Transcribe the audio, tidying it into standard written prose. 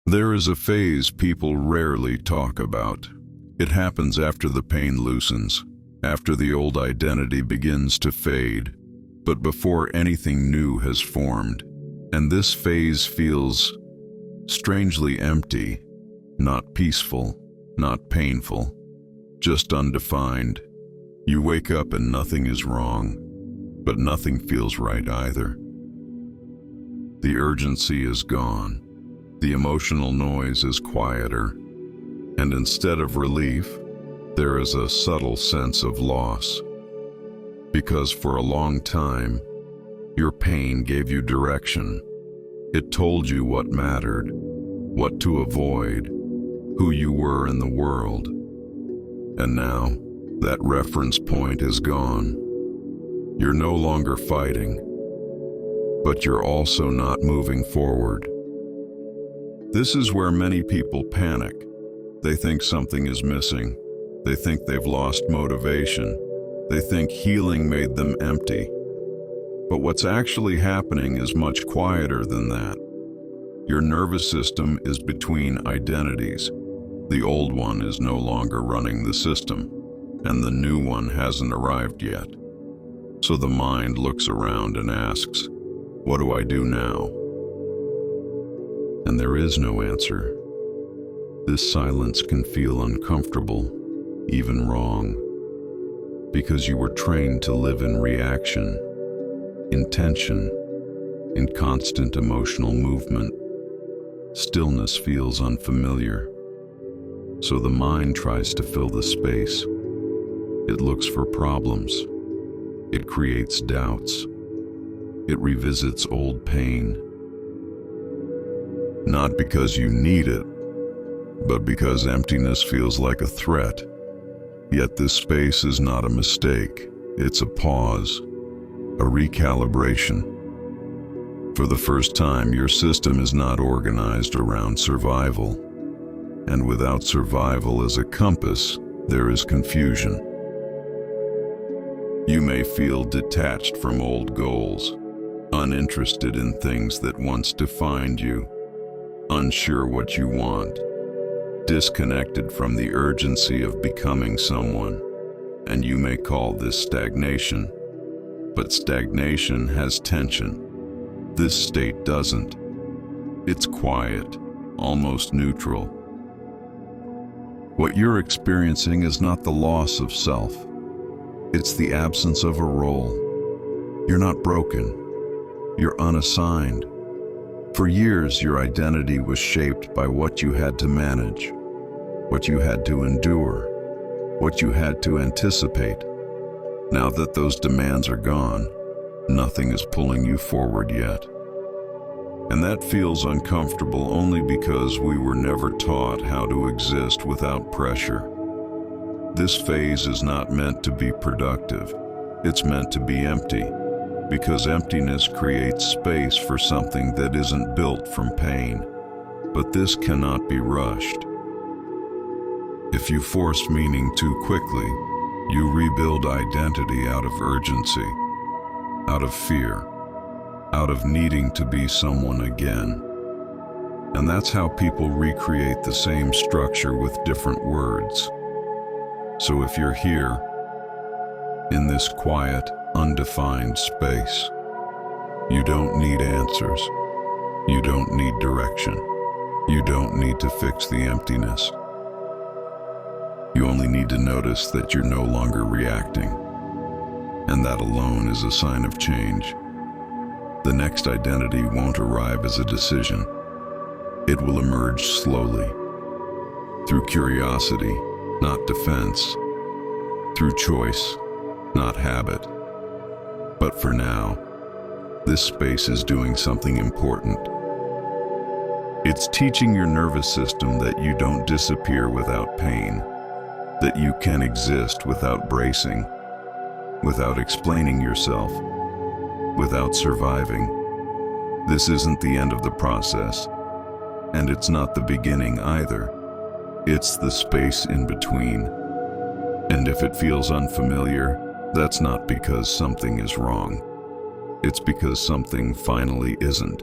There is a phase people rarely talk about. It happens after the pain loosens, after the old identity begins to fade, but before anything new has formed. And this phase feels strangely empty, not peaceful, not painful, just undefined. You wake up and nothing is wrong, but nothing feels right either. The urgency is gone. The emotional noise is quieter, and instead of relief, there is a subtle sense of loss. Because for a long time, your pain gave you direction. It told you what mattered, what to avoid, who you were in the world. And now, that reference point is gone. You're no longer fighting, but you're also not moving forward. This is where many people panic. They think something is missing. They think they've lost motivation. They think healing made them empty. But what's actually happening is much quieter than that. Your nervous system is between identities. The old one is no longer running the system, and the new one hasn't arrived yet. So the mind looks around and asks, "What do I do now?" And there is no answer. This silence can feel uncomfortable, even wrong, because you were trained to live in reaction, in tension, in constant emotional movement. Stillness feels unfamiliar, so the mind tries to fill the space. It looks for problems. It creates doubts. It revisits old pain. Not because you need it, but because emptiness feels like a threat. Yet this space is not a mistake. It's a pause, a recalibration. For the first time, your system is not organized around survival. And without survival as a compass, there is confusion. You may feel detached from old goals, uninterested in things that once defined you, unsure what you want, disconnected from the urgency of becoming someone, and you may call this stagnation. But stagnation has tension. This state doesn't. It's quiet, almost neutral. What you're experiencing is not the loss of self. It's the absence of a role. You're not broken. You're unassigned. For years, your identity was shaped by what you had to manage, what you had to endure, what you had to anticipate. Now that those demands are gone, nothing is pulling you forward yet. And that feels uncomfortable only because we were never taught how to exist without pressure. This phase is not meant to be productive. It's meant to be empty, because emptiness creates space for something that isn't built from pain. But this cannot be rushed. If you force meaning too quickly, you rebuild identity out of urgency, out of fear, out of needing to be someone again. And that's how people recreate the same structure with different words. So if you're here, in this quiet, undefined space, you don't need answers. You don't need direction. You don't need to fix the emptiness. You only need to notice that you're no longer reacting. And that alone is a sign of change. The next identity won't arrive as a decision. It will emerge slowly, through curiosity, not defense, through choice, not habit. But for now, this space is doing something important. It's teaching your nervous system that you don't disappear without pain, that you can exist without bracing, without explaining yourself, without surviving. This isn't the end of the process, and it's not the beginning either. It's the space in between. And if it feels unfamiliar, that's not because something is wrong. It's because something finally isn't.